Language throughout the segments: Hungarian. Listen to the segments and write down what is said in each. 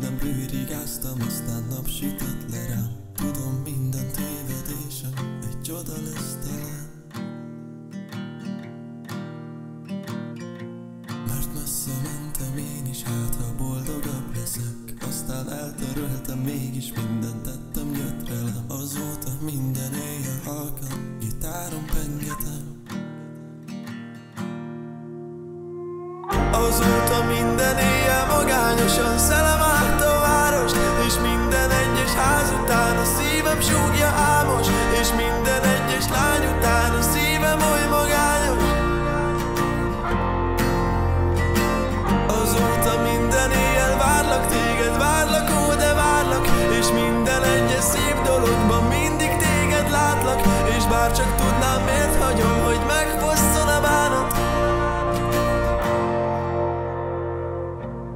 nem bőrigáztam, aztán napsütött le rám. Tudom, minden tévedésem egy csoda lesz talán. Mert messze mentem én is, hát ha boldogabb leszek. Aztán eltöröltem, mégis mindent tettem, jött velem. Azóta minden éjjel halkan gitáron pengetem. Azóta minden éjjel magányosan szelem át a várost, és minden egyes ház után a szívem súgja álmos, és minden egyes lány után a szívem oly magányos. Azóta minden éjjel várlak téged, várlak, ó, de várlak, és minden egyes szép dologban mindig téged látlak, és bár csak tudnám, miért hagyom, hogy megfosszon a bánat.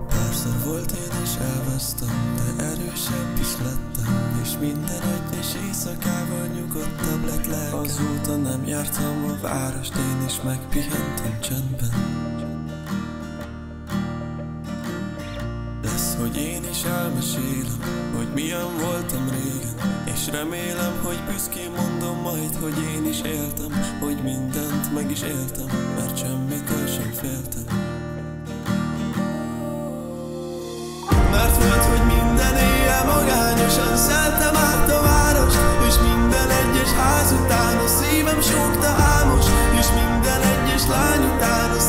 Párszor volt én és elvesztem, de erősebb is lettem, és minden egyes éjszakával nyugodtabb lett lelkem. Azóta nem jártam a várost, én is megpihentem csendben. Lesz, hogy én is elmesélem, hogy milyen voltam régen, és remélem, hogy büszkén mondom majd, hogy én is éltem, hogy mindent meg is éltem, mert semmitől sem féltem. Mert volt, hogy minden éjjel magányosan szeltem át a várost, és minden egyes ház után a szívem súgta álmos, és minden egyes lány után a